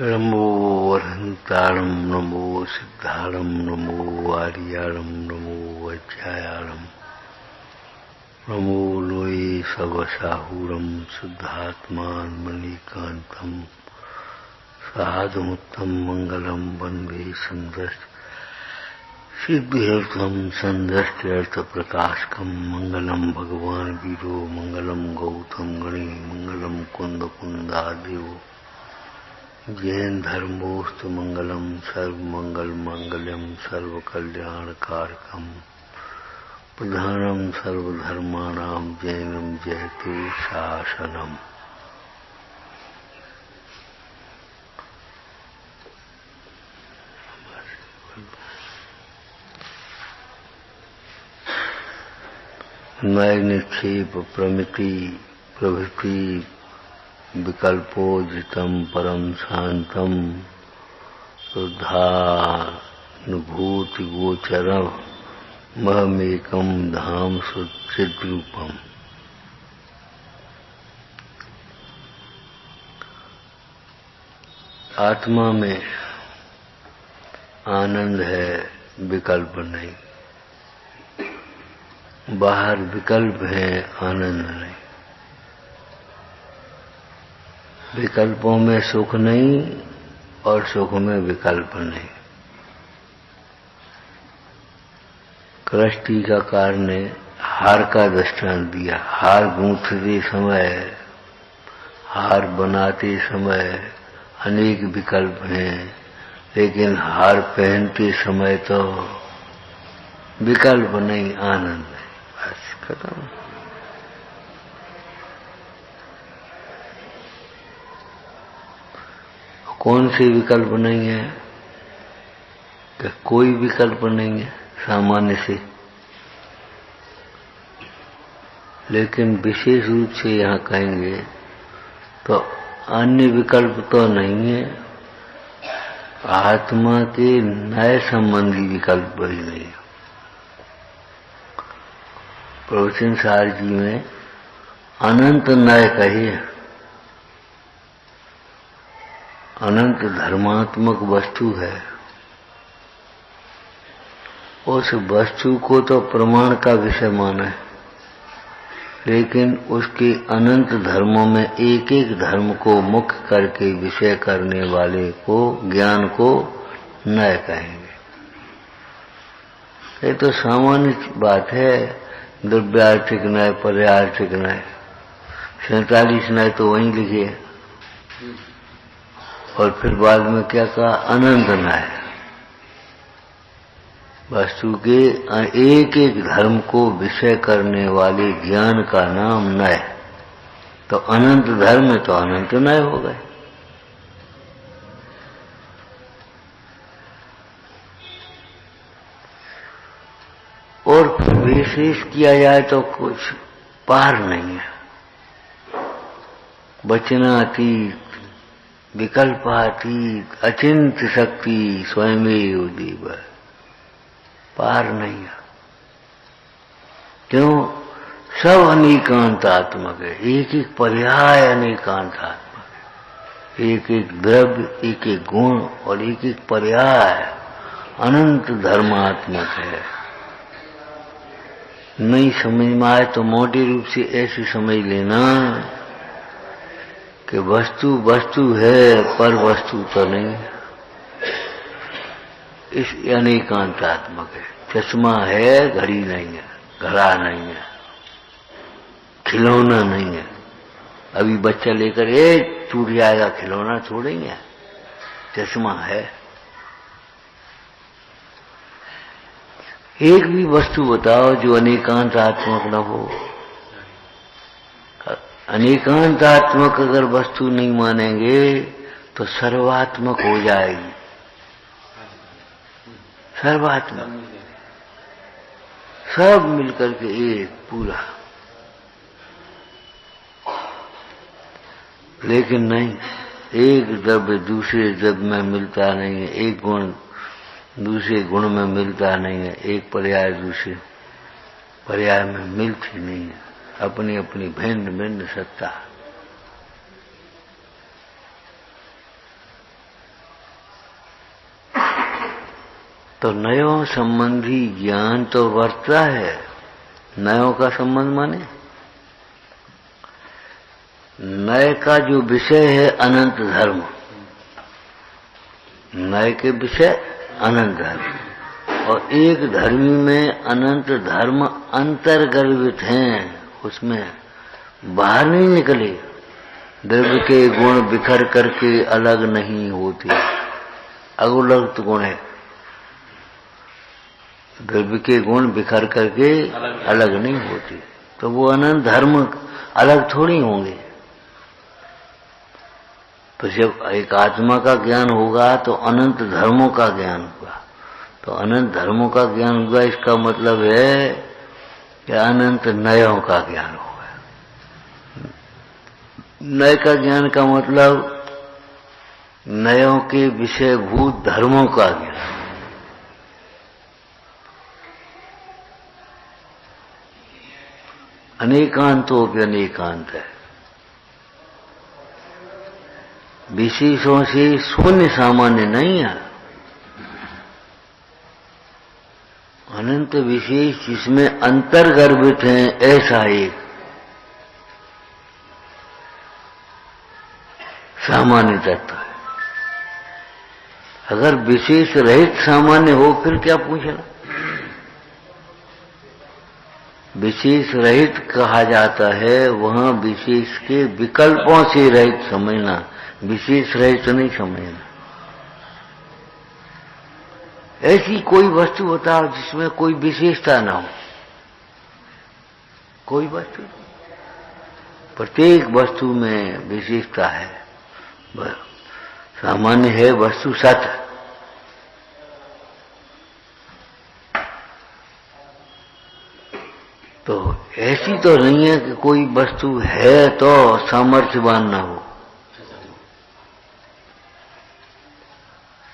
नमो वरहंतारं नमो सिद्धारं नमो आर्यारं नमो वज्रायारं नमो लोये सवसाहूरं शुद्धात्मान मणिकान्तं साधुमुत्तम मंगलम वंदे संदस्त सिद्धिर्थम संदस्त्यर्थ प्रकाशकम मंगलम भगवान वीरो मंगलम गौतम गणे मंगलम कुंद कुंदादेव जैन धर्मोस्तु मंगलम सर्वमंगल मांगल्यम सर्वकल्याणकारकम प्रधानम सर्वधर्माणां जैनम जयतु शासनम। नय निक्षेप प्रमिति प्रभृति विकल्पोजितम परम शांतम शुद्धानुभूति गोचरम महमेकम धाम चिद्रूपम। आत्मा में आनंद है, विकल्प नहीं। बाहर विकल्प है, आनंद नहीं। विकल्पों में सुख नहीं और सुख में विकल्प नहीं। कृष्ण टीकाकार ने हार का दृष्टांत दिया। हार गूंथते समय, हार बनाते समय अनेक विकल्प हैं, लेकिन हार पहनते समय तो विकल्प नहीं, आनंद है। बस खत्म। कौन से विकल्प नहीं है? कि कोई विकल्प नहीं है सामान्य से, लेकिन विशेष रूप से यहाँ कहेंगे तो अन्य विकल्प तो नहीं है। आत्मा के नए संबंधी विकल्प ही नहीं है। प्रवचन सार जी में अनंत नय कहे। अनंत धर्मात्मक वस्तु है। उस वस्तु को तो प्रमाण का विषय माना है, लेकिन उसके अनंत धर्मों में एक एक धर्म को मुख्य करके विषय करने वाले को, ज्ञान को नय कहेंगे। ये तो सामान्य बात है। द्रव्यार्थिक नय, पर्यार्थिक नय, 47 नय तो वहीं लिखे। और फिर बाद में क्या कहा? अनंत नय। वस्तु के एक एक धर्म को विषय करने वाले ज्ञान का नाम नय। तो अनंत धर्म में तो अनंत नय हो गए। और विशेष किया जाए तो कुछ पार नहीं है। वचनातीत, विकल्पातीत, अचिंत्य शक्ति स्वयमेव देव, पार नहीं है। क्यों? सब अनेकांतात्मक है। एक एक पर्याय अनेकांतात्मक है। एक एक द्रव्य, एक एक गुण और एक एक पर्याय अनंत धर्मात्मक है। नहीं समझ में आए तो मोटे रूप से ऐसे समझ लेना कि वस्तु वस्तु है, पर वस्तु तो नहीं है। इस अनेकांतात्मक है। चश्मा है, घड़ी नहीं है, घड़ा नहीं है, खिलौना नहीं है। अभी बच्चा लेकर टूट जाएगा खिलौना, छोड़ेंगे? चश्मा है। एक भी वस्तु बताओ जो अनेकांतात्मक न हो। अनेकांतात्मक अगर वस्तु नहीं मानेंगे तो सर्वात्मक हो जाएगी। सर्वात्मक, सब मिलकर के एक पूरा। लेकिन नहीं, एक द्रव्य दूसरे द्रव्य में मिलता नहीं है, एक गुण दूसरे गुण में मिलता नहीं है, एक पर्याय दूसरे पर्याय में मिलती नहीं है। अपनी अपनी भिन्न भिन्न सत्ता। तो नयों संबंधी ज्ञान तो वर्तता है। नयों का संबंध माने नय का जो विषय है अनंत धर्म, नय के विषय अनंत धर्म, और एक धर्मी में अनंत धर्म अंतर्गर्भित हैं, उसमें बाहर नहीं निकले। द्रव्य के गुण बिखर करके अलग नहीं होते, अगुलग्त गुण है। द्रव्य के गुण बिखर करके अलग नहीं होते, तो वो अनंत धर्म अलग थोड़ी होंगे। तो जब एक आत्मा का ज्ञान होगा तो अनंत धर्मों का ज्ञान होगा। तो अनंत धर्मों का ज्ञान होगा, इसका मतलब है कि अनंत नयों का ज्ञान होगा। नय का ज्ञान का मतलब नयों के विषयभूत धर्मों का ज्ञान। अनेकांतों पे अनेकांत है, विशेषों से शून्य सामान्य नहीं है। अनंत विशेष जिसमें अंतर्गर्भित हैं, ऐसा एक सामान्य तत्व है। अगर विशेष रहित सामान्य हो फिर क्या पूछना। विशेष रहित कहा जाता है, वहां विशेष के विकल्पों से रहित समझना, विशेष रहित नहीं समझना। ऐसी कोई वस्तु बताओ जिसमें कोई विशेषता ना हो। कोई वस्तु, प्रत्येक वस्तु में विशेषता है। सामान्य है वस्तु सत्य, तो ऐसी तो नहीं है कि कोई वस्तु है तो सामर्थ्यवान ना हो,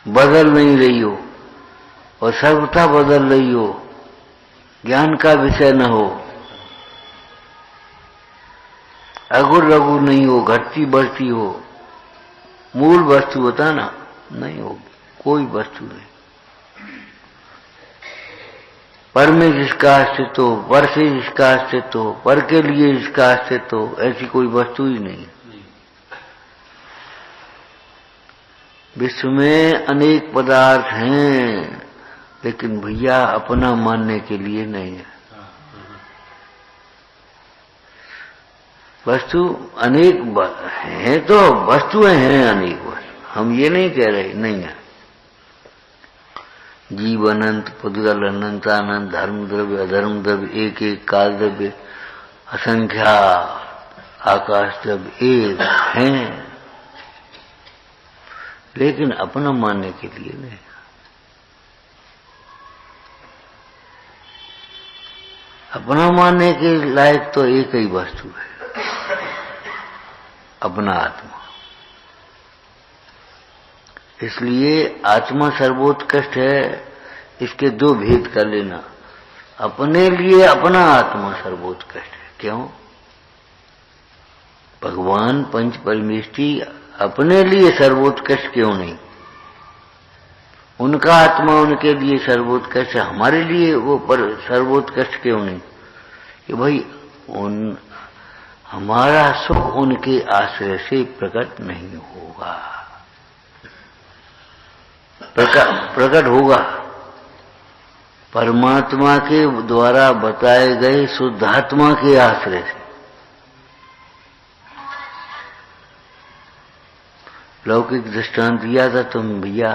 बदल नहीं रही हो और सर्वथा बदल रही हो, ज्ञान का विषय न हो, अगुर लघु नहीं हो, घटती बढ़ती हो। मूल वस्तु बताना नहीं होगी, कोई वस्तु नहीं। पर में जिसका अस्तित्व हो, पर से जिसका अस्तित्व हो, पर के लिए जिसका अस्तित्व हो, ऐसी कोई वस्तु ही नहीं। विश्व में अनेक पदार्थ हैं, लेकिन भैया अपना मानने के लिए नहीं है। वस्तु अनेक हैं, तो वस्तुएं हैं अनेक, हम ये नहीं कह रहे नहीं है। जीव अनंत, पुद्गल अनंत, अनंत धर्म द्रव्य अधर्म द्रव्य, एक एक काल द्रव्य असंख्या आकाश द्रव्य एक हैं, लेकिन अपना मानने के लिए नहीं। अपना मानने के लायक तो एक ही वस्तु है, अपना आत्मा। इसलिए आत्मा सर्वोत्कृष्ट है, इसके दो भेद कर लेना। अपने लिए अपना आत्मा सर्वोत्कृष्ट है। क्यों? भगवान पंच परमेष्टि अपने लिए सर्वोत्कृष्ट क्यों नहीं? उनका आत्मा उनके लिए सर्वोत्कृष्ट है, हमारे लिए वो पर सर्वोत्कृष्ट क्यों नहीं? कि भाई हमारा सुख उनके आश्रय से प्रकट नहीं होगा, प्रकट होगा परमात्मा के द्वारा बताए गए शुद्धात्मा के आश्रय से। लौकिक दृष्टांत दिया था तुम भैया,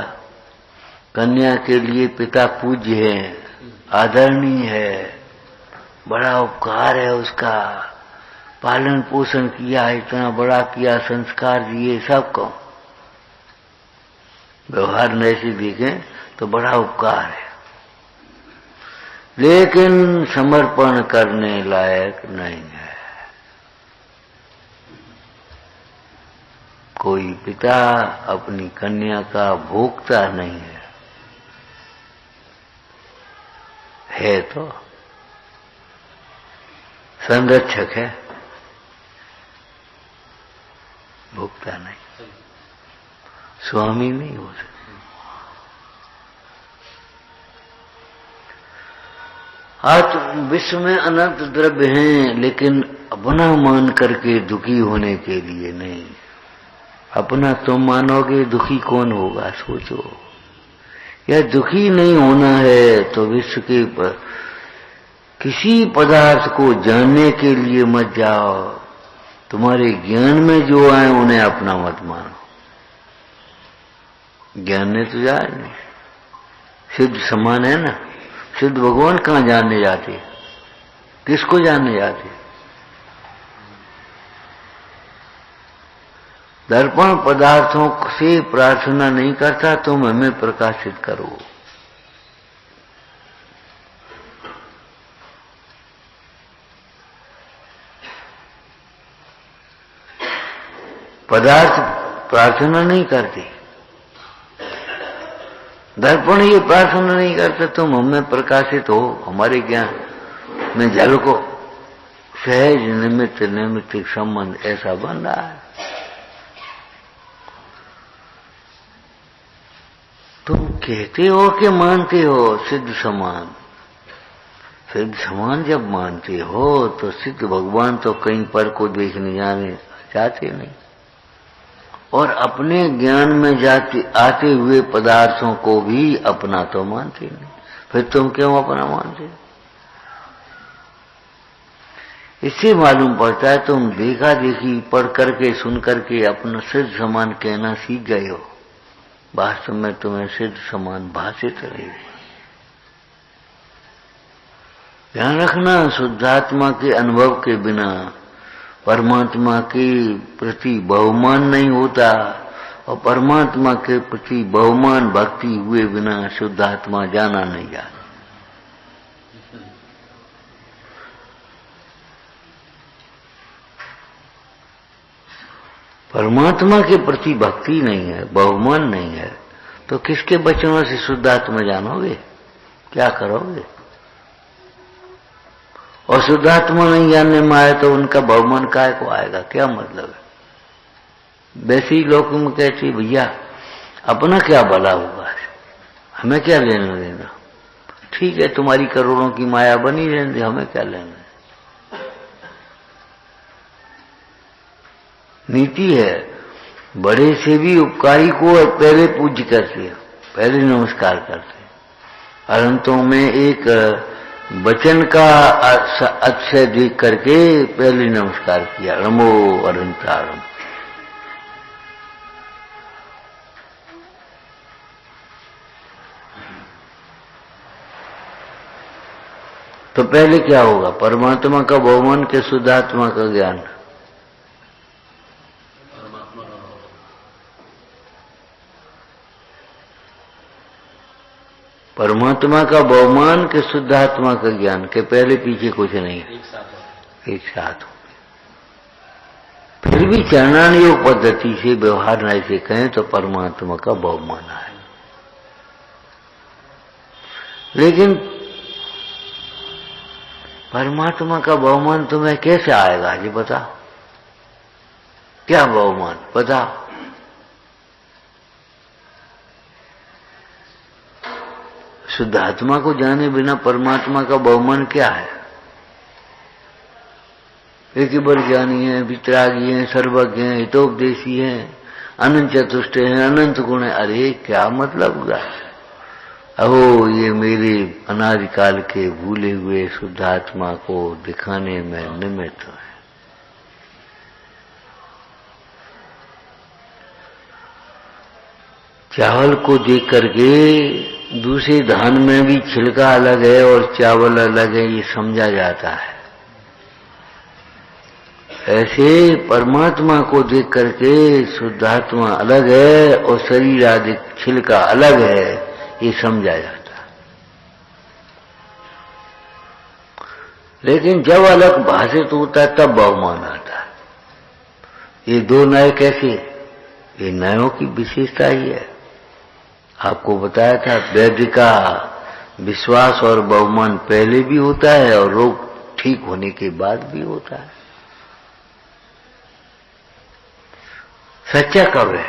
कन्या के लिए पिता पूज्य है, आदरणीय है, बड़ा उपकार है उसका, पालन पोषण किया, इतना बड़ा किया, संस्कार दिए, सबको व्यवहार में से देखें तो बड़ा उपकार है, लेकिन समर्पण करने लायक नहीं है। कोई पिता अपनी कन्या का भोक्ता नहीं है तो संरक्षक है, भोक्ता नहीं, स्वामी नहीं हो सकता। आज विश्व में अनंत द्रव्य हैं, लेकिन अपना मान करके दुखी होने के लिए नहीं। अपना तुम मानोगे, दुखी कौन होगा? सोचो। या दुखी नहीं होना है तो विश्व के किसी पदार्थ को जानने के लिए मत जाओ। तुम्हारे ज्ञान में जो आए उन्हें अपना मत मानो। ज्ञान ने तो जाए नहीं। सिद्ध समान है ना। सिद्ध भगवान कहाँ जानने जाते? किसको जानने जाते? दर्पण पदार्थों से प्रार्थना नहीं करता तुम हमें प्रकाशित करो। पदार्थ प्रार्थना नहीं करते, दर्पण ये प्रार्थना नहीं करता तुम हमें प्रकाशित हो, हमारे ज्ञान में झलको। सहज निमित्त निमित्त संबंध ऐसा बन रहा है। तुम कहते हो कि मानते हो सिद्ध समान। सिद्ध समान जब मानते हो तो सिद्ध भगवान तो कहीं पर को देखने जाने चाहते नहीं, और अपने ज्ञान में जाते आते हुए पदार्थों को भी अपना तो मानते नहीं। फिर तुम क्यों अपना मानते? इससे मालूम पड़ता है तुम देखा देखी पढ़ करके सुन करके अपना सिद्ध समान कहना सीख गए हो। वास्तव में तुम्हें सिद्ध समान भाषित रहे। ध्यान रखना, शुद्धात्मा के अनुभव के बिना परमात्मा के प्रति बहुमान नहीं होता, और परमात्मा के प्रति बहुमान भक्ति हुए बिना शुद्धात्मा जाना नहीं जाता। परमात्मा के प्रति भक्ति नहीं है, बहुमान नहीं है, तो किसके वचनों से शुद्धात्मा जानोगे? क्या करोगे? और शुद्धात्मा नहीं जानने में आए तो उनका बहुमान काय को आएगा? क्या मतलब है? वैसे ही लोग में कहते भैया अपना क्या भला होगा, हमें क्या लेना देना। ठीक है, तुम्हारी करोड़ों की माया बनी रहने दे, हमें क्या लेना। नीति है, बड़े से भी उपकारी को पहले पूज्य करते हैं, पहले नमस्कार करते हैं। अनंतों में एक वचन का अक्षय देख करके पहले नमस्कार किया, नमो अनंतारम। तो पहले क्या होगा? परमात्मा का बहुमान के शुद्धात्मा का ज्ञान। परमात्मा का बहुमान के शुद्धात्मा का ज्ञान के पहले पीछे कुछ नहीं, एक साथ हो। फिर भी चरणान योग पद्धति से व्यवहार नहीं से कहें तो परमात्मा का बहुमान है। लेकिन परमात्मा का बहुमान तुम्हें कैसे आएगा जी? बताओ, क्या बहुमान बताओ। शुद्ध आत्मा को जाने बिना परमात्मा का बहुमान क्या है? एक बार ज्ञानी है, वितरागी है, सर्वज्ञ है, हितोपदेशी है, अनंत चतुष्ट है, अनंत गुण है। अरे क्या मतलब हुआ? अहो ये मेरे अनादिकाल के भूले हुए शुद्धात्मा को दिखाने में निमित्त है। चावल को देख करके दूसरे धान में भी छिलका अलग है और चावल अलग है, ये समझा जाता है। ऐसे परमात्मा को देख करके शुद्धात्मा अलग है और शरीर आदि छिलका अलग है, ये समझा जाता है। लेकिन जब अलग भाषित होता है तब बहुमान आता है। ये दो नय कैसे? ये नयों की विशेषता ही है। आपको बताया था वैद्य का विश्वास और बहुमान पहले भी होता है और रोग ठीक होने के बाद भी होता है। सच्चा कब है?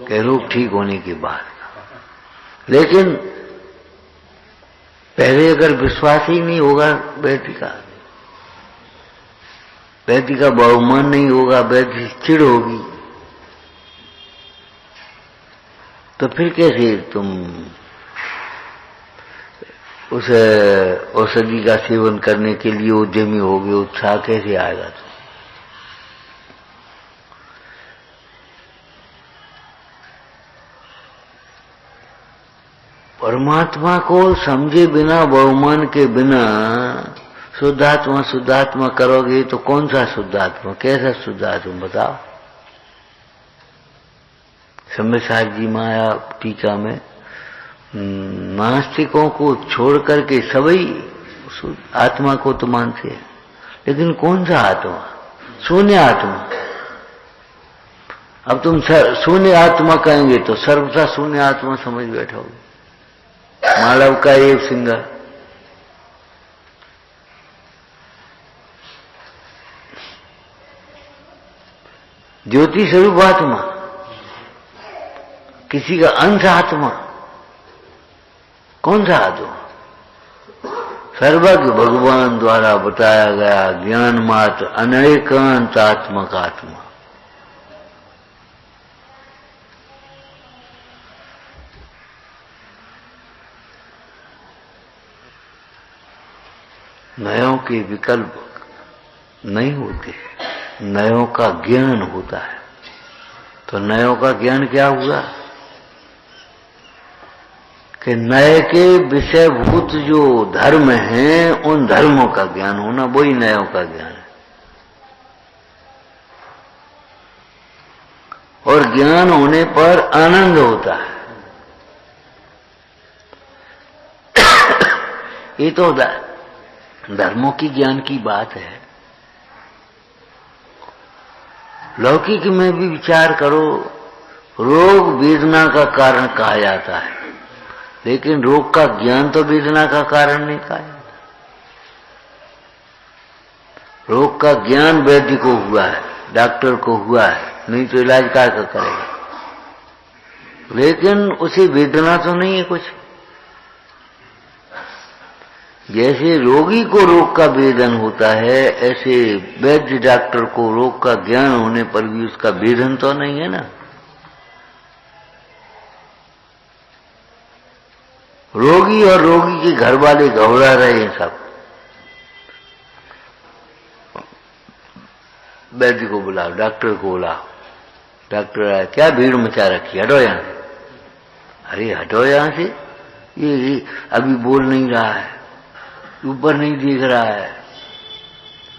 कि रोग ठीक होने के बाद। लेकिन पहले अगर विश्वास ही नहीं होगा व्यक्ति का बहुमान नहीं होगा, व्यक्ति चिढ़ होगी, तो फिर कैसे तुम उस औषधि का सेवन करने के लिए उद्यमी होगे? उत्साह कैसे आएगा? परमात्मा को समझे बिना, बहुमान के बिना शुद्धात्मा करोगे तो कौन सा शुद्धात्मा, कैसा शुद्धात्मा बताओ? समय साहब जी माया टीका में नास्तिकों को छोड़ करके सभी आत्मा को तो मानते हैं, लेकिन कौन सा आत्मा? शून्य आत्मा। अब तुम शून्य आत्मा कहेंगे तो सर्वथा शून्य आत्मा समझ बैठोगे। मालव का एक सिंगर ज्योति स्वरूप आत्मा, किसी का अंश आत्मा, कौन सा आत्मा? सर्वज्ञ भगवान द्वारा बताया गया ज्ञान मात्र अनेकांत आत्मक आत्मा। नयों के विकल्प नहीं होते, नयों का ज्ञान होता है। तो नयों का ज्ञान क्या हुआ कि नए के विषयभूत जो धर्म हैं उन धर्मों का ज्ञान होना, वही नयों का ज्ञान है। और ज्ञान होने पर आनंद होता है। ये तो धर्मों की ज्ञान की बात है। लौकिक में भी विचार करो, रोग वेदना का कारण कहा जाता है, लेकिन रोग का ज्ञान तो वेदना का कारण नहीं कहा जाता। रोग का ज्ञान वैद्य को हुआ है, डॉक्टर को हुआ है, नहीं तो इलाज क्या करेगा, लेकिन उसे वेदना तो नहीं है कुछ। जैसे रोगी को रोग का वेदन होता है, ऐसे वैद्य डॉक्टर को रोग का ज्ञान होने पर भी उसका वेदन तो नहीं है ना। रोगी और रोगी के घर वाले घबरा रहे हैं सब। वैद्य को बुलाओ, डॉक्टर को बुलाओ। डॉक्टर आया, क्या भीड़ मचा रखी, हटो यहां से। अरे हटो यहां से, ये अभी बोल नहीं रहा है, ऊपर नहीं दिख रहा है।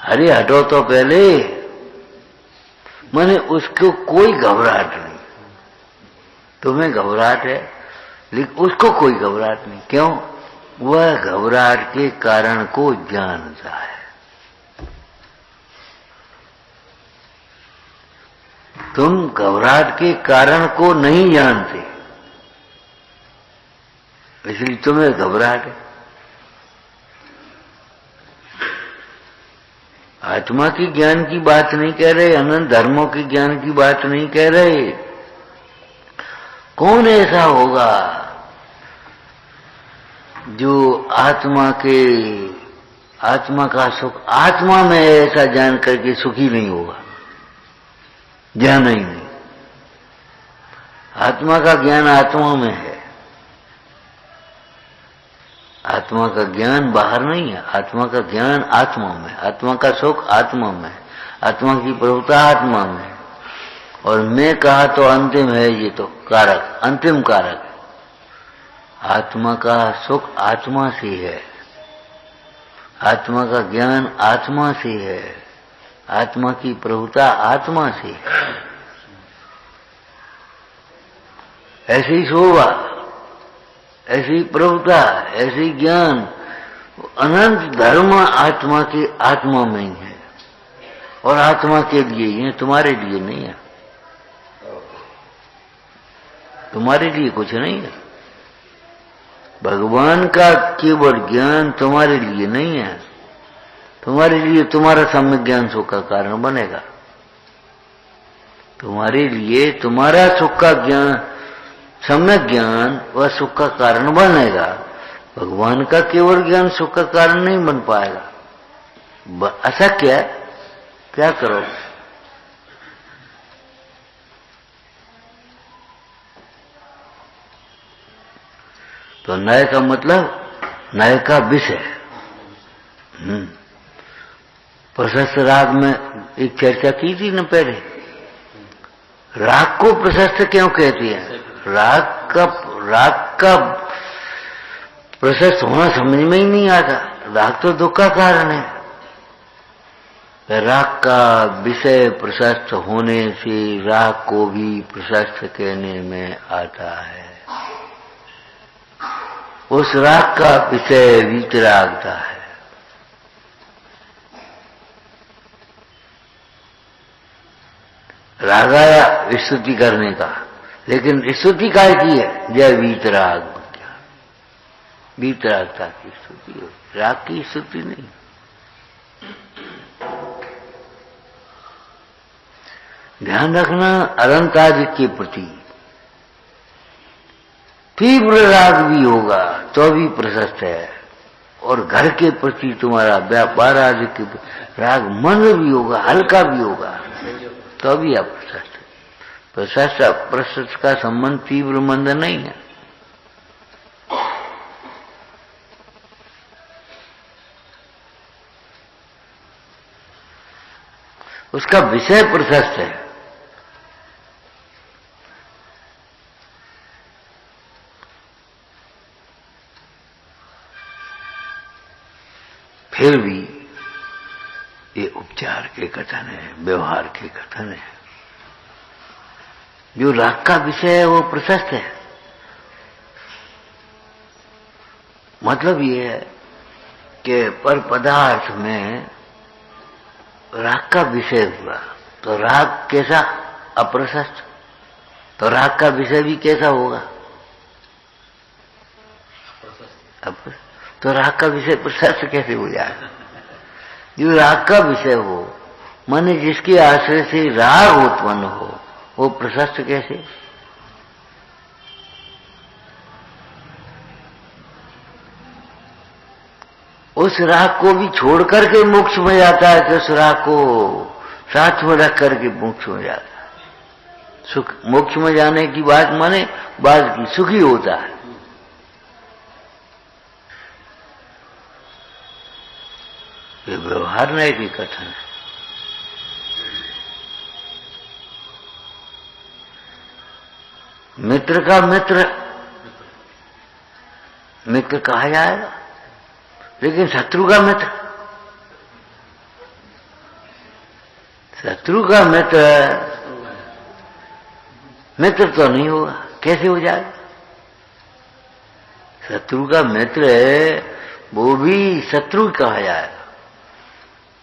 अरे हटो तो पहले। माने उसको कोई घबराहट नहीं, तुम्हें घबराहट है लेकिन उसको कोई घबराहट नहीं। क्यों? वह घबराहट के कारण को जानता है। तुम घबराहट के कारण को नहीं जानते, इसलिए तुम्हें घबराहट है। आत्मा की ज्ञान की बात नहीं कह रहे, अनंत धर्मों की ज्ञान की बात नहीं कह रहे। कौन ऐसा होगा जो आत्मा का सुख आत्मा में ऐसा जान करके सुखी नहीं होगा? ज्ञान ही नहीं। आत्मा का ज्ञान आत्मा में है, आत्मा का ज्ञान बाहर नहीं है। आत्मा का ज्ञान आत्मा में, आत्मा का सुख आत्मा में, आत्मा की प्रभुता आत्मा में। और मैं कहा तो अंतिम है, ये तो कारक, अंतिम कारक। आत्मा का सुख आत्मा से है, आत्मा का ज्ञान आत्मा से है, आत्मा की प्रभुता आत्मा से है। ऐसे ही शोभा, ऐसी प्रभुता, ऐसी ज्ञान, अनंत धर्म आत्मा की आत्मा में ही है और आत्मा के लिए ही है, तुम्हारे लिए नहीं है। तुम्हारे लिए कुछ नहीं है। भगवान का केवल ज्ञान तुम्हारे लिए नहीं है, तुम्हारे लिए तुम्हारा सम्यक ज्ञान सुख का कारण बनेगा। तुम्हारे लिए तुम्हारा सुख का ज्ञान, सम्यक ज्ञान वह सुख का कारण बनेगा, भगवान का केवल ज्ञान सुख का कारण नहीं बन पाएगा। ऐसा क्या करो? तो नय का मतलब नय का विषय। प्रशस्त राग में एक चर्चा की थी न पहले, राग को प्रशस्त क्यों कहती है? राग का प्रशस्त होना समझ में ही नहीं आता। राग तो दुख का कारण है। राग का विषय प्रशस्त होने से राग को भी प्रशस्त कहने में आता है। उस राग का विषय वीतरागता है। राग आया स्तुति करने का, लेकिन स्तुति काय की है? जय वीतराग, वीतरागता की स्तुति है, राग की स्तुति नहीं। ध्यान रखना, अनंतादि के प्रति तीव्र राग भी होगा तो भी प्रशस्त है, और घर के प्रति तुम्हारा व्यापार आदि के राग मंद भी होगा, हल्का भी होगा, तो भी आप प्रशस्त। प्रशस्त प्रशस्त का संबंध तीव्र मंद नहीं है। उसका विषय प्रशस्त है। फिर भी ये उपचार के कथन है, व्यवहार के कथन है। जो राग का विषय है वो प्रशस्त है। मतलब ये है कि पर पदार्थ में राग का विषय हुआ तो राग कैसा? अप्रशस्त। तो राग का विषय भी कैसा होगा? तो राग का विषय प्रशस्त कैसे हो जाएगा? जो राग का विषय हो, माने जिसके आश्रय से राग उत्पन्न हो, वो प्रशस्त कैसे? उस राग को भी छोड़ करके मोक्ष में जाता है, तो उस राग को साथ में रख करके मोक्ष में जाता है। सुख मोक्ष में जाने की बात माने बाद की सुखी होता है। ये व्यवहार नहीं की कथन है। मित्र का मित्र कहा जाएगा, लेकिन शत्रु का मित्र तो नहीं होगा। कैसे हो जाएगा? शत्रु का मित्र है, वो भी शत्रु कहा जाएगा।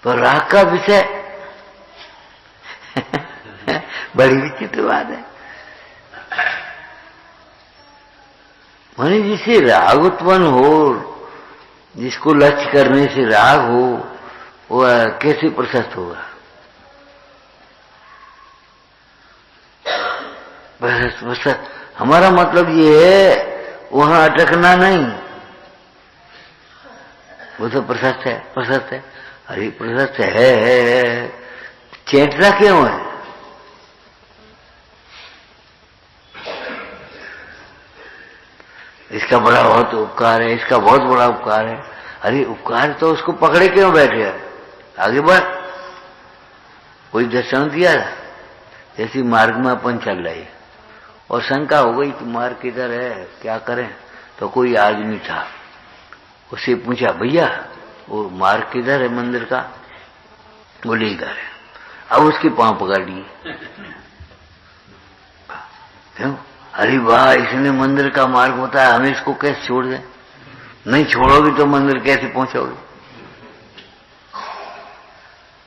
तो राग का विषय बड़ी विचित्र बात है। माने जिसे राग उत्पन्न हो, जिसको लक्ष्य करने से राग हो, वह कैसे प्रशस्त होगा? प्रशस्त हमारा मतलब ये है वहां अटकना नहीं। वो तो प्रशस्त है। अरे प्रशस्त है, चेतना क्यों है? इसका बड़ा बहुत उपकार है, इसका बहुत बड़ा उपकार है। अरे उपकार तो उसको पकड़े क्यों बैठे है? आगे बढ़। कोई दर्शन दिया था, जैसे मार्ग में अपन चल रहे और शंका हो गई कि मार्ग किधर है, क्या करें? तो कोई आदमी था, उससे पूछा, भैया वो मार्ग किधर है मंदिर का? बोले इधर है। अब उसके पांव पकड़ लिए। क्यों? अरे वाह, इसने मंदिर का मार्ग बताया, हमें इसको कैसे छोड़ दें? नहीं छोड़ोगे तो मंदिर कैसे पहुंचोगे?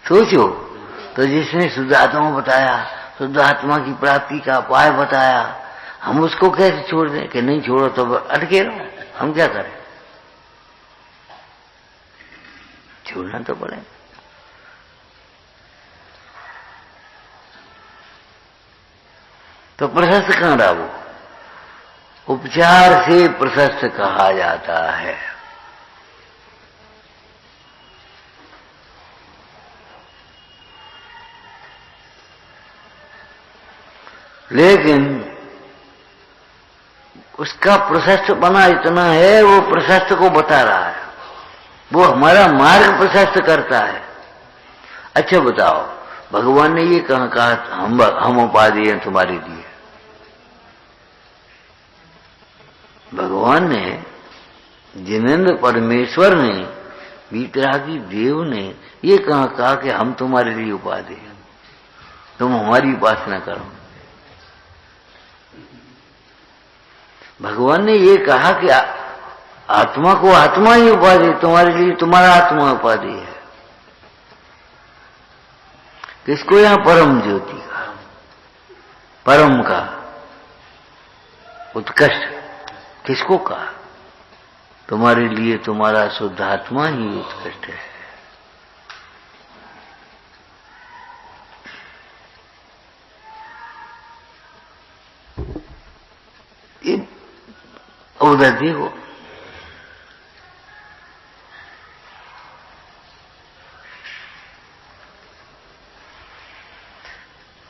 सोचो। तो जिसने शुद्ध आत्मा बताया, शुद्ध आत्मा की प्राप्ति का उपाय बताया, हम उसको कैसे छोड़ दें? कि नहीं छोड़ो तो अटके रहो, हम क्या करें? छोड़ना तो पड़ेगा। तो प्रशस्त कहां रहा वो? उपचार से प्रशस्त कहा जाता है। लेकिन उसका प्रशस्त बना इतना है, वो प्रशस्त को बता रहा है, वो हमारा मार्ग प्रशस्त करता है। अच्छा बताओ, भगवान ने ये कहा हम उपाधि हैं तुम्हारे लिए? भगवान ने, जिनेन्द्र परमेश्वर ने, वीतरागी देव ने ये कहा कि हम तुम्हारे लिए उपाधि हैं, तुम हमारी उपासना करो। भगवान ने ये कहा कि आत्मा को आत्मा ही उपाधि, तुम्हारे लिए तुम्हारा आत्मा उपाधि है। किसको? यहां परम ज्योति का, परम का, उत्कृष्ट किसको कहा? तुम्हारे लिए तुम्हारा शुद्ध आत्मा ही उत्कृष्ट है। ये उधर देखो,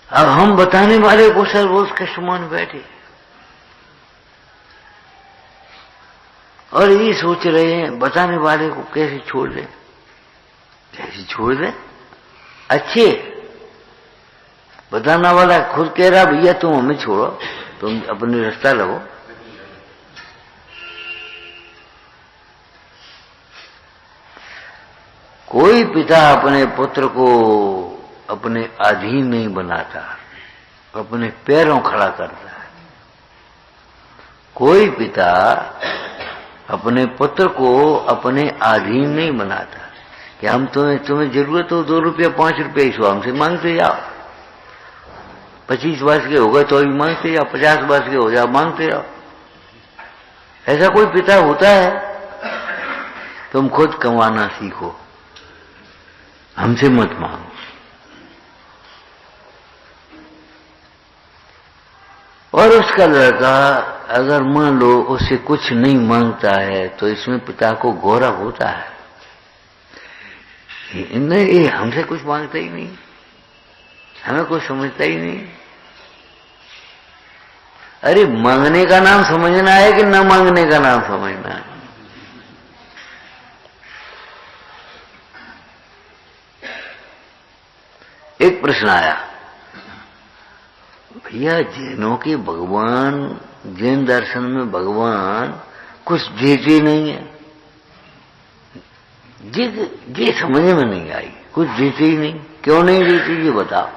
अब हम बताने वाले को सर्वोच्च के समान बैठे और ये सोच रहे हैं बताने वाले को कैसे छोड़ दें, कैसे छोड़ दें। अच्छे बताने वाला खुद कह रहा भैया तुम हमें छोड़ो, तुम अपने रास्ता लगो। कोई पिता अपने पुत्र को अपने अधीन नहीं बनाता, अपने पैरों खड़ा करता है। कोई पिता अपने पुत्र को अपने अधीन नहीं बनाता कि हम तुम्हें जरूरत हो 2 रुपया 5 रुपया इसको हमसे मांगते जाओ, 25 वर्ष के हो गए तो भी मांगते जाओ, 50 वर्ष के हो जाओ मांगते जाओ। ऐसा कोई पिता होता है? तुम खुद कमाना सीखो, हमसे मत मांगो। और उसका लड़का अगर मान लो उससे कुछ नहीं मांगता है तो इसमें पिता को गौरव होता है, ये हमसे कुछ मांगता ही नहीं, हमें कुछ समझता ही नहीं। अरे मांगने का नाम समझना है कि न मांगने का नाम समझना है? एक प्रश्न आया, भैया जैनों के भगवान, जैन दर्शन में भगवान कुछ देते नहीं है, ये समझ में नहीं आई, कुछ देते ही नहीं। क्यों नहीं देते ये बताओ?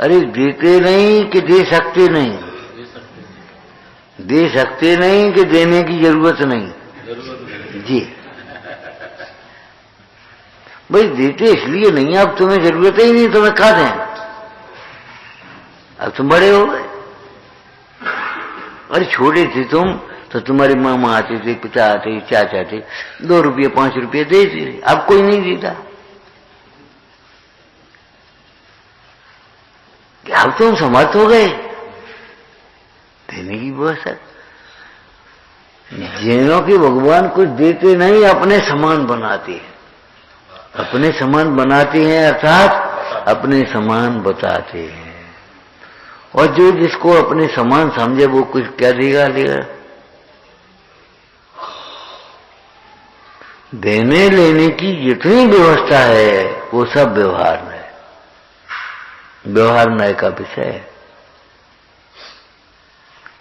अरे देते नहीं कि दे सकते नहीं? दे सकते नहीं कि देने की जरूरत नहीं? जी भाई देते इसलिए नहीं, अब तुम्हें जरूरत ही नहीं, तुम्हें कहा दें, अब तुम बड़े हो गए। अरे छोटे थे तुम तो तुम्हारे मामा आते थे, पिता आते, चाचा थे, 2 रुपये 5 रुपये देते, अब कोई नहीं देता। अब तुम समर्थ हो गए देने की व्यवस्था। जैनों के भगवान कुछ देते नहीं, अपने समान बनाते हैं, अपने समान बनाते हैं अर्थात अपने समान बताते हैं। और जो जिसको अपने समान समझे वो कुछ क्या देगा लेगा। देने लेने की जितनी व्यवस्था है वो सब व्यवहार में, व्यवहार न्याय का विषय है।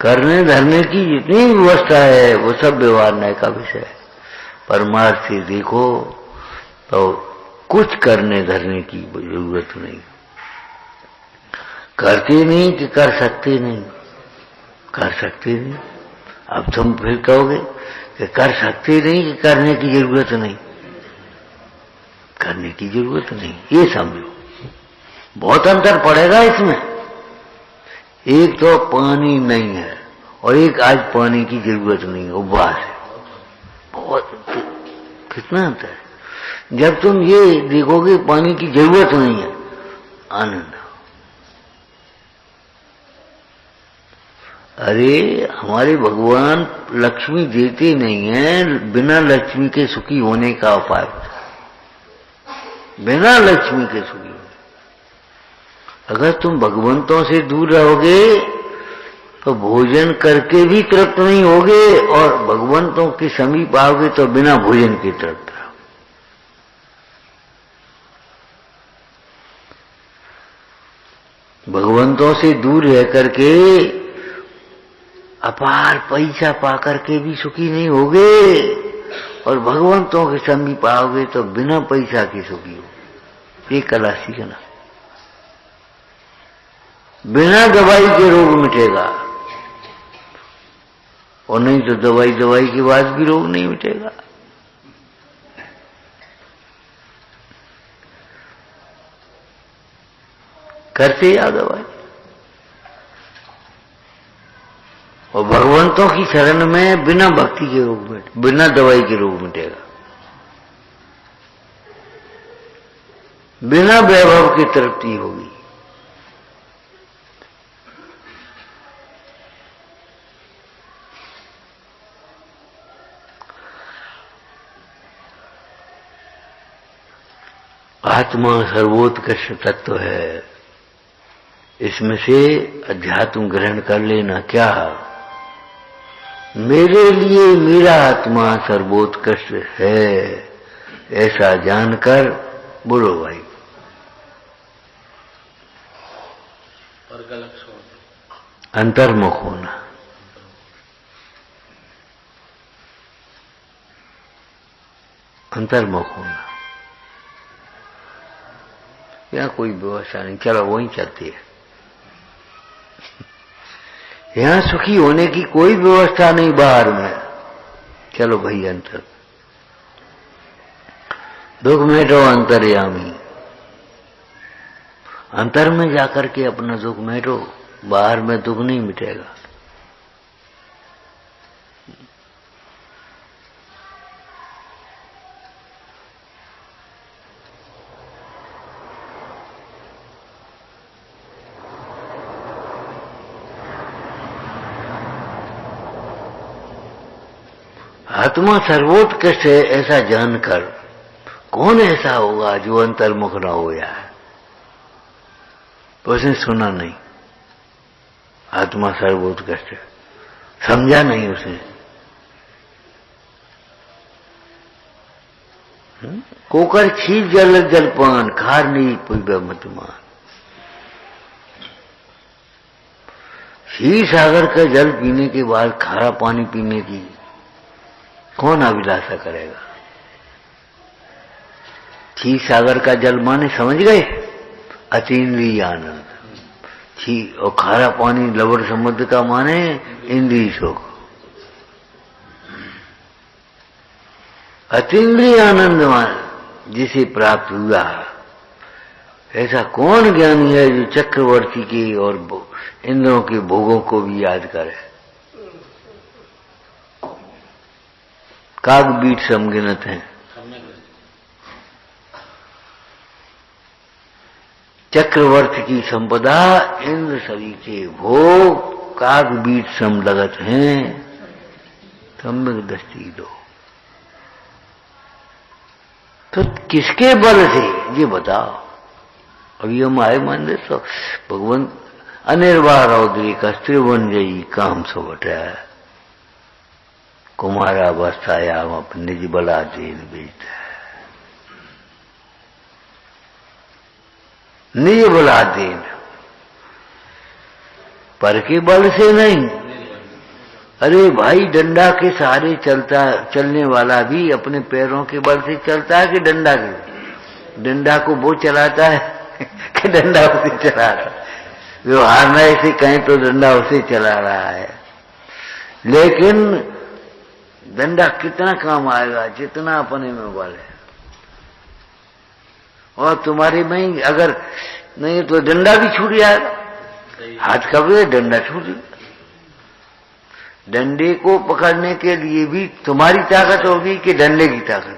करने धरने की जितनी व्यवस्था है वो सब व्यवहार न्याय का विषय है। परमार्थ से देखो तो कुछ करने धरने की जरूरत नहीं। करते नहीं कि कर सकते नहीं? कर सकते नहीं। अब तुम फिर कहोगे कि कर सकते नहीं कि करने की जरूरत नहीं? करने की जरूरत नहीं, ये समझो। बहुत अंतर पड़ेगा इसमें। एक तो पानी नहीं है और एक आज पानी की जरूरत नहीं है, उपवास है। बहुत कितना अंतर है। जब तुम ये देखोगे पानी की जरूरत नहीं है, आनंद। अरे हमारे भगवान लक्ष्मी देते नहीं है, बिना लक्ष्मी के सुखी होने का उपाय होता है। बिना लक्ष्मी के सुखी होने। अगर तुम भगवंतों से दूर रहोगे तो भोजन करके भी तृप्त नहीं होगे, और भगवंतों के समीप आओगे तो बिना भोजन के तृप्त रहो। भगवंतों से दूर रह करके अपार पैसा पाकर के भी सुखी नहीं होगे, और भगवंतों के समीप आओगे तो बिना पैसा के सुखी हो। ये कला सीखना। बिना दवाई के रोग मिटेगा, और नहीं तो दवाई के बाद भी रोग नहीं मिटेगा। करते या दवाई, और भगवंतों की शरण में बिना भक्ति के रोग मिटे, बिना दवाई के रोग मिटेगा। बिना वैभव की तृप्ति होगी। आत्मा सर्वोत्कृष्ट तत्व है, इसमें से अध्यात्म ग्रहण कर लेना। क्या मेरे लिए मेरा आत्मा सर्वोत्कृष्ट है, ऐसा जानकर बोलो भाई। अंतर्मुख होना। अंतर्मुख होना। यहाँ कोई व्यवस्था नहीं, चलो वहीं चलती है। यहाँ सुखी होने की कोई व्यवस्था नहीं बाहर में। चलो भाई अंतर, दुख मेटो अंतर्यामी। अंतर में जाकर के अपना दुख मेटो, बाहर में दुख नहीं मिटेगा। आत्मा सर्वोत्कृष्ट है ऐसा जानकर कौन ऐसा होगा जो अंतर्मुख न हो यार। तो उसने सुना नहीं, आत्मा सर्वोत्कृष्ट है, समझा नहीं उसने। कोकर क्षीर जल जलपान, खार नहीं पीबे मत मान। क्षीर सागर का जल पीने के बाद खारा पानी पीने की कौन अभिलाषा करेगा। क्षीर सागर का जल माने समझ गए, अतीन्द्रिय आनंद। क्षीर और खारा पानी लवण समुद्र का माने इंद्रिय सुख। अतीन्द्रिय आनंद मान जिसे प्राप्त हुआ, ऐसा कौन ज्ञानी है जो चक्रवर्ती के और इंद्रों के भोगों को भी याद करे। काग बीट समगिनत हैं। चक्रवर्ती की संपदा, इंद्र सभी के भोग काग बीट सम लगत हैं, सम्यक दृष्टि दो। तो किसके बल से ये बताओ। अभी हम आए मंदिर तो भगवान अनिर्वाह रौद्री का त्रिवन जयी काम सो बटा कुमारावस्थायाम अपने निज बलाधीन बीत। निज बलाधीन, पर के बल से नहीं। अरे भाई डंडा के सहारे चलने वाला भी अपने पैरों के बल से चलता है कि डंडा के? डंडा को वो चलाता है कि डंडा उसे चला रहा है? व्यवहार में ऐसे कहें तो डंडा उसे चला रहा है, लेकिन डंडा कितना काम आएगा जितना अपने में बल है। और तुम्हारे में अगर नहीं तो डंडा भी छूट जाएगा। हाथ का भी डंडा छूट जाएगा। डंडे को पकड़ने के लिए भी तुम्हारी ताकत होगी कि डंडे की ताकत?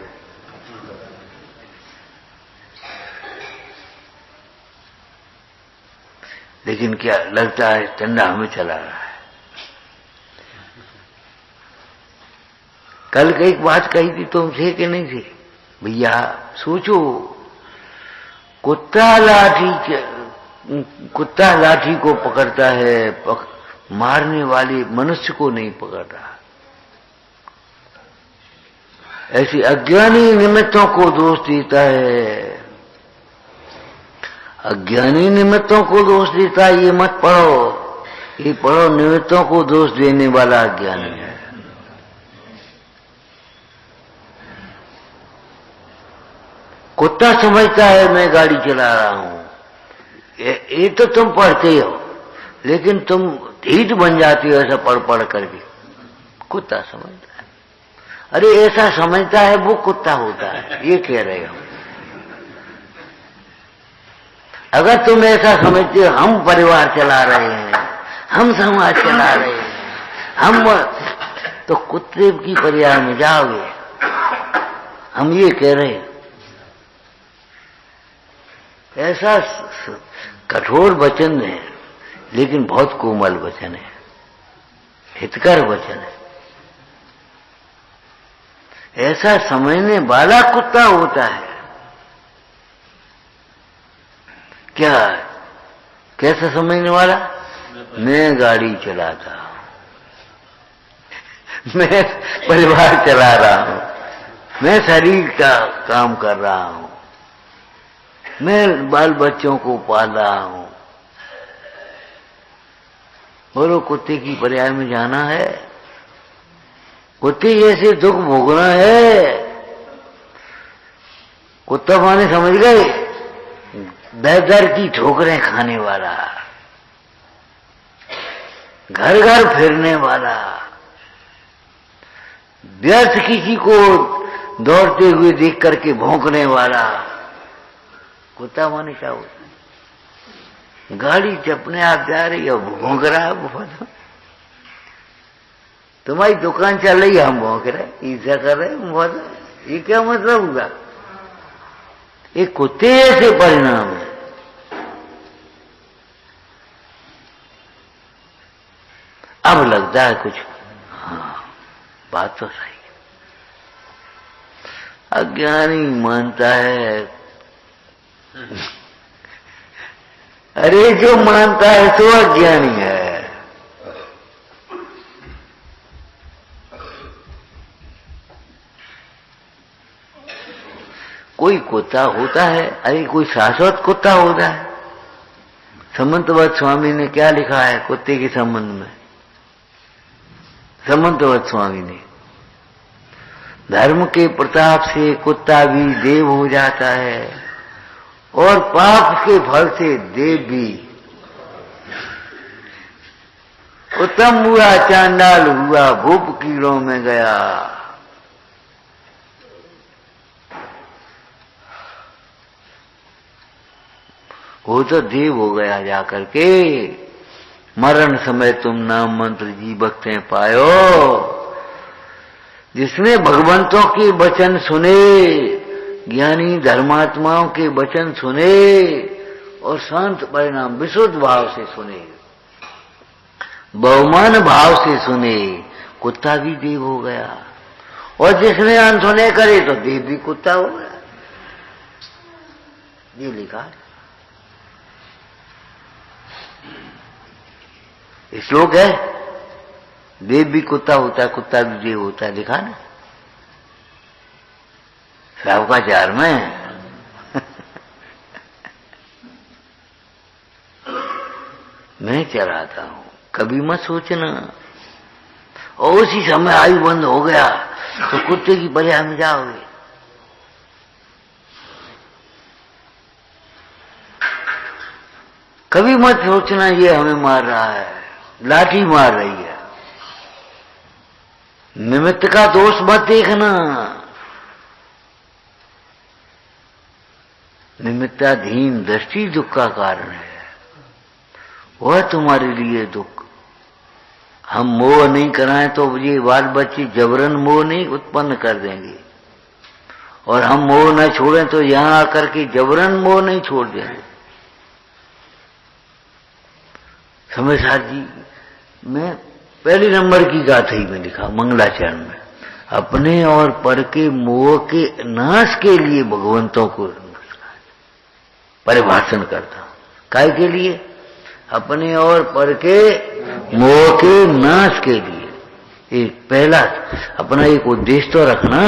लेकिन क्या लगता है डंडा हमें चला रहा है। कल एक बात कही थी तुमसे कि नहीं थी भैया, सोचो कुत्ता लाठी को पकड़ता है, मारने वाले मनुष्य को नहीं पकड़ रहा। ऐसे अज्ञानी निमित्तों को दोष देता है, अज्ञानी निमित्तों को दोष देता है। ये मत पढ़ो, ये पढ़ो निमित्तों को दोष देने वाला अज्ञानी है। कुत्ता समझता है मैं गाड़ी चला रहा हूं, ये तो तुम पढ़ते हो, लेकिन तुम ढीठ बन जाती हो ऐसा पढ़ करके। कुत्ता समझता है, अरे ऐसा समझता है वो कुत्ता होता है, ये कह रहे हो। अगर तुम ऐसा समझते हो हम परिवार चला रहे हैं, हम समाज चला रहे हैं, हम, तो कुत्ते की पर्याय में जाओगे। हम ये कह रहे हैं। ऐसा कठोर वचन है, लेकिन बहुत कोमल वचन है, हितकर वचन है। ऐसा समझने वाला कुत्ता होता है। क्या, कैसा समझने वाला? मैं गाड़ी चलाता हूं, मैं परिवार चला रहा हूं, मैं शरीर का काम कर रहा हूं, मैं बाल बच्चों को पाल रहा हूं। बोलो कुत्ते की पर्याय में जाना है? कुत्ते जैसे दुख भोगना है। कुत्ता माने समझ गए, दर की ठोकरें खाने वाला, घर घर फिरने वाला, व्यर्थ किसी को दौड़ते हुए देख करके भौंकने वाला। कुत्ता माने क्या होता है? गाड़ी अपने आप जा रही है, भौंक रहा है बहुत। तुम्हारी दुकान चल रही है, हम भौंक रहे, ईर्ष्या कर रहे हैं बहुत। ये क्या मतलब हुआ? ये कुत्ते ऐसे परिणाम है। अब लगता है कुछ, हाँ बात तो सही है। अज्ञानी मानता है, अरे जो मानता है तो अज्ञानी है। कोई कुत्ता होता है, अरे कोई शाश्वत कुत्ता होता है। समंतवत स्वामी ने क्या लिखा है कुत्ते के संबंध में? समंतवत स्वामी ने, धर्म के प्रताप से कुत्ता भी देव हो जाता है और पाप के फल से देव भी। उत्तम हुआ चांडाल हुआ, भूप कीड़ों में गया। वो तो देव हो गया जाकर के। मरण समय तुम नाम मंत्र जी भक्तें पायो। जिसने भगवंतों के वचन सुने, ज्ञानी धर्मात्माओं के वचन सुने और शांत परिणाम विशुद्ध भाव से सुने, बहुमान भाव से सुने, कुत्ता भी देव हो गया। और जिसने अनसुने करे तो देव भी कुत्ता हो गया। ये लिखा श्लोक है, देव भी कुत्ता होता है, कुत्ता भी देव होता है, लिखा ना शावकाचार में। मैं चलाता हूं, कभी मत सोचना। और उसी समय आयु बंद हो गया तो कुत्ते की पर्याय में जाओगे। कभी मत सोचना ये हमें मार रहा है, लाठी मार रही है। निमित्त का दोष मत देखना। निमित्ताधीन दृष्टि दुख का कारण है, वह तुम्हारे लिए दुख। हम मोह नहीं कराएं तो ये बाल बच्चे जबरन मोह नहीं उत्पन्न कर देंगे, और हम मोह न छोड़ें तो यहां आकर के जबरन मोह नहीं छोड़ देंगे। समझदार जी, मैं पहले नंबर की गाथा ही में लिखा मंगलाचरण में, अपने और पर के मोह के नाश के लिए भगवंतों को परिभाषण करता हूं। काय के लिए? अपने और पर के मोह के नाश के लिए। एक पहला अपना एक उद्देश्य तो रखना।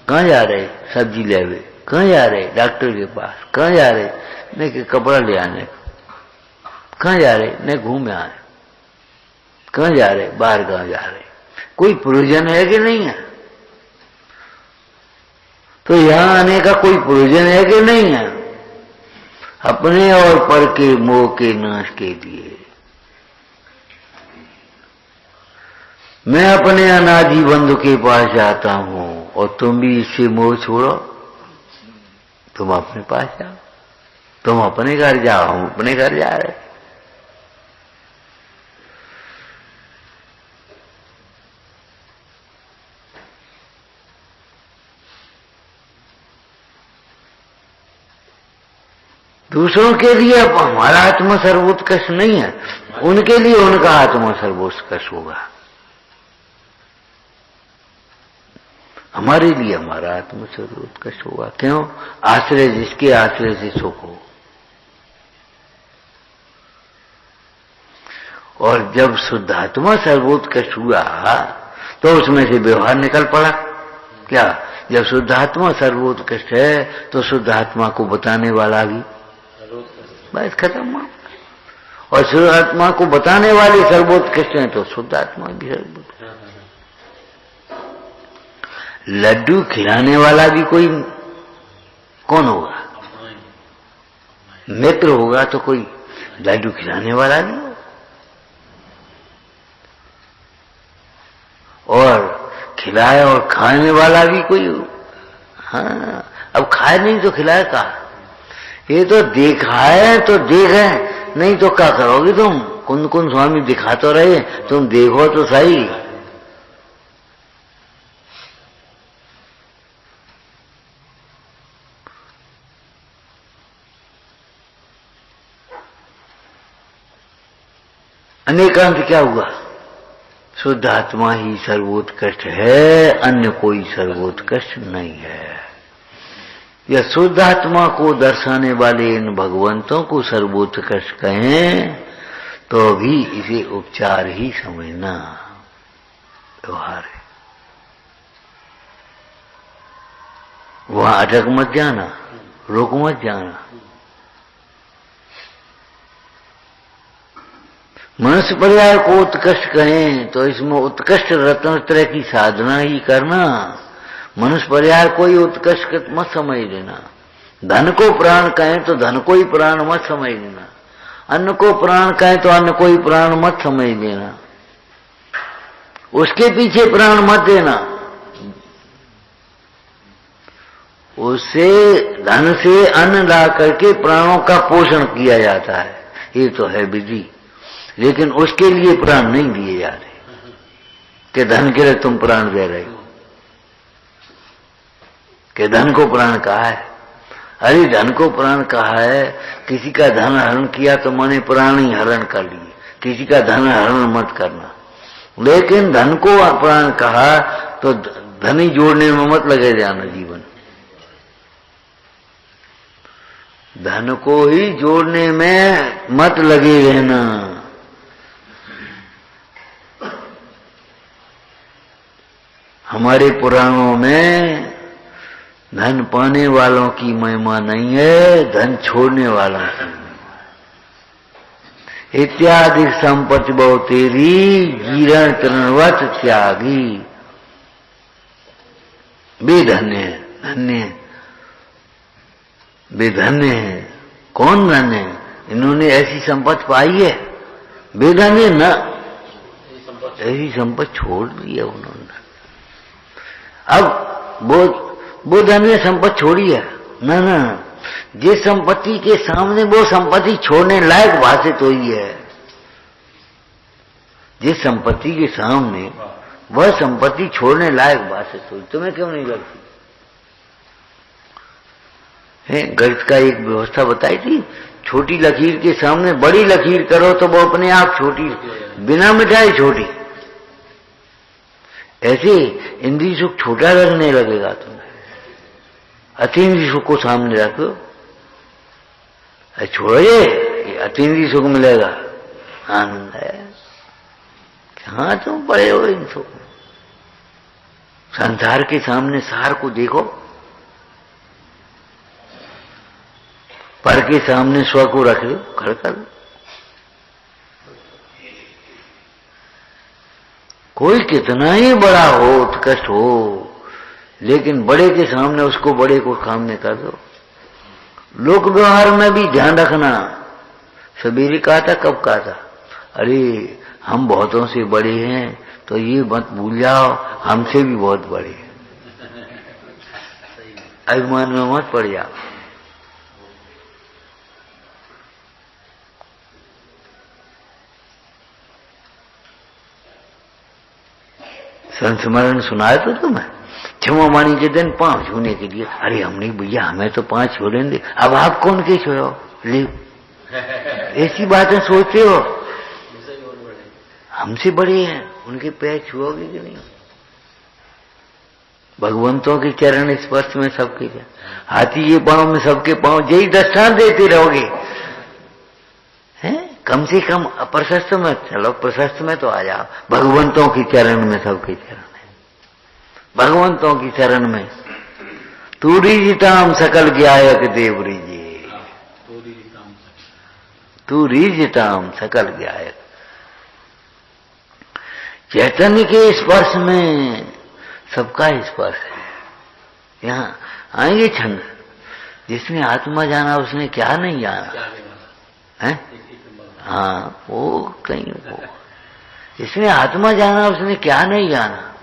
कहाँ जा रहे? सब्जी लेवे। कहाँ जा रहे? डॉक्टर के पास। कहाँ जा रहे? नहीं कि कपड़ा ले आने। कहाँ जा रहे? नहीं घूमे आने। कहाँ जा रहे? बाहर कहाँ जा रहे? कोई प्रयोजन है कि नहीं है? तो यहां आने का कोई प्रयोजन है कि नहीं है? अपने और पर के मोह के नाश के लिए। मैं अपने अनादि बंधु के पास जाता हूं और तुम भी इससे मोह छोड़ो, तुम अपने पास जाओ। तुम अपने घर जाओ, हम अपने घर जा रहे। दूसरों के लिए अब हमारा आत्मा सर्वोत्कर्ष नहीं है, उनके लिए उनका आत्मा सर्वोत्कर्ष होगा। हमारे लिए हमारा आत्मा सर्वोत्कर्ष होगा। क्यों? आश्रय, जिसके आश्रय से सुख हो। और जब शुद्धात्मा सर्वोत्कर्ष हुआ तो उसमें से व्यवहार निकल पड़ा। क्या? जब शुद्धात्मा सर्वोत्कर्ष है तो शुद्धात्मा को बताने वाला भी, बस खत्म। और शुद्धात्मा को बताने वाले सर्वोत्कृष्ट हैं तो शुद्धात्मा भी सर्वोत्कृष्ट। लड्डू खिलाने वाला भी कोई कौन होगा? मित्र होगा तो कोई लड्डू खिलाने वाला नहीं होगा। और खिलाए और खाने वाला भी कोई हो। हाँ, अब खाए नहीं तो खिलाए कहा? ये तो देखा है तो देखे, नहीं तो क्या करोगे तुम? कुंद कुंद स्वामी दिखा तो रहे, तुम देखो तो सही। अनेकांत क्या हुआ? शुद्ध आत्मा ही सर्वोत्कृष्ट है, अन्य कोई सर्वोत्कृष्ट नहीं है। या शुद्ध आत्मा को दर्शाने वाले इन भगवंतों को सर्वोत्कृष्ट कहें तो भी इसे उपचार ही समझना, व्यवहार है। वहां अटक मत जाना, रुक मत जाना। मनुष्य परिवार को उत्कृष्ट कहें तो इसमें उत्कृष्ट रत्नत्रय की साधना ही करना। मनुष्य परिवार को ही उत्कृष्ट मत समझ लेना। धन को प्राण कहें तो धन को ही प्राण मत समझ लेना। अन्न को प्राण कहें तो अन्न को ही प्राण मत समझ लेना। उसके पीछे प्राण मत देना। उससे धन से अन्न ला करके प्राणों का पोषण किया जाता है, ये तो है विधि। लेकिन उसके लिए प्राण नहीं दिए जा रहे कि धन के लिए तुम प्राण दे रहे हो, कि धन को प्राण कहा है। अरे धन को प्राण कहा है, किसी का धन हरण किया तो मैंने प्राण ही हरण कर लिए। किसी का धन हरण मत करना। लेकिन धन को प्राण कहा तो धन ही जोड़ने में मत लगे जाना जीवन। धन को ही जोड़ने में मत लगे रहना। हमारे पुराणों में धन पाने वालों की महिमा नहीं है, धन छोड़ने वालों की। इत्यादि संपत्ति बहु तेरी, जीरण तृणवत त्यागी। वे धन्य है, धन्य वे धन्य है। कौन धन्य है? इन्होंने ऐसी संपत्ति पाई है। वे धन्य न, ऐसी संपत्ति छोड़ दी है उन्होंने। अब वो धन्य संपत्ति छोड़ी है ना, ना। जिस संपत्ति के सामने वो संपत्ति छोड़ने लायक भाषित हुई है, जिस संपत्ति के सामने वह संपत्ति छोड़ने लायक भाषित हुई, तुम्हें क्यों नहीं लगती है? गणित का एक व्यवस्था बताई थी, छोटी लकीर के सामने बड़ी लकीर करो तो वो अपने आप छोटी, बिना मिटाए छोटी। ऐसे इंद्रिय सुख छोटा लगने लगेगा तुम्हें। अतीन्द्रिय सुख को सामने रखो, छोड़ो ये अतीन्द्रिय सुख मिलेगा, आनंद है। कहाँ तुम पड़े हो इन सुख में? संसार के सामने सार को देखो, पर के सामने स्व को रख लो, खड़ कर लो। कोई कितना ही बड़ा हो, उत्कृष्ट हो, लेकिन बड़े के सामने उसको बड़े को सामने कर दो। लोक व्यवहार में भी ध्यान रखना। सवेरे कहा था, कब कहा था, अरे हम बहुतों से बड़े हैं, तो ये मत भूल जाओ हमसे भी बहुत बड़े हैं। अभिमान में मत पड़ जाओ। संस्मरण सुनाया तो तुम्हें, क्षमा वाणी के दिन पांव छूने के लिए, अरे हमने भैया हमें तो 5 छोड़े दे, अब आप कौन के छोड़ो ले, ऐसी बातें सोचते हो। हमसे बड़े हैं, उनके पैर छुओगे कि नहीं? भगवंतों के चरण स्पर्श में सबके, हाथी के पांव में सबके पांव, यही दृष्टांत देते रहोगे हैं? कम से कम प्रशस्त में चलो, प्रशस्त में तो आ जाओ। भगवंतों की चरण में सबके चरण है, भगवंतों की चरण में। तू रीजताम सकल ज्ञायक देव रीजे, तू रीजताम सकल ज्ञायक। चैतन्य के स्पर्श में सबका स्पर्श है। यहाँ आएंगे छंद, जिसने आत्मा जाना उसने क्या नहीं जाना है? हाँ, वो कहीं वो, जिसने आत्मा जाना उसने क्या नहीं जाना,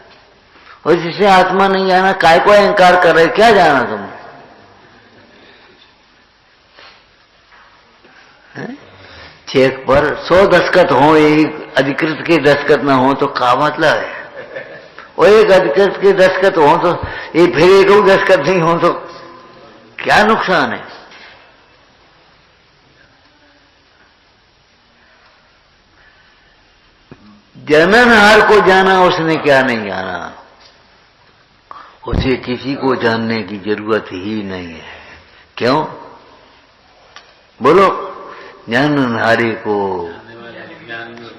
और जिसने आत्मा नहीं जाना काय को अहंकार कर रहे, क्या जाना तुमने? चेक पर 100 दस्तखत हो, एक अधिकृत के दस्तखत ना हो तो क्या मतलब है? और एक अधिकृत के दस्तखत हो तो ये, फिर एक दस्तखत नहीं हो तो क्या नुकसान है? जननहार को जाना उसने क्या नहीं जाना, उसे किसी को जानने की जरूरत ही नहीं है। क्यों? बोलो। जाननहारे को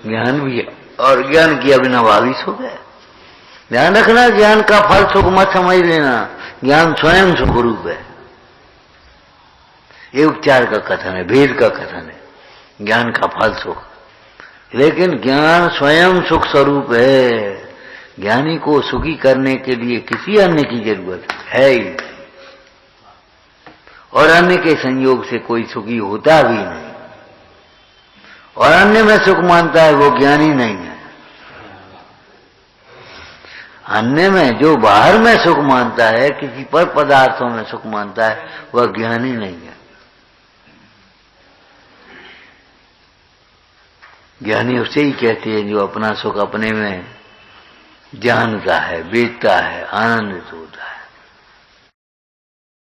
ज्ञान भी, और ज्ञान किया बिना बाविस हो गए। ध्यान रखना, ज्ञान का फल सुख मत समझ लेना, ज्ञान स्वयं सुख रूप है। ये उपचार का कथन है, वेद का कथन है, ज्ञान का फल सुख। लेकिन ज्ञान स्वयं सुख स्वरूप है। ज्ञानी को सुखी करने के लिए किसी अन्य की जरूरत है ही, और अन्य के संयोग से कोई सुखी होता भी नहीं। और अन्य में सुख मानता है वो ज्ञानी नहीं है। अन्य में, जो बाहर में सुख मानता है, किसी पर पदार्थों में सुख मानता है, वह ज्ञानी नहीं है। ज्ञानी उसे ही कहते हैं जो अपना सुख अपने में जानता है, बेचता है, आनंदित होता है।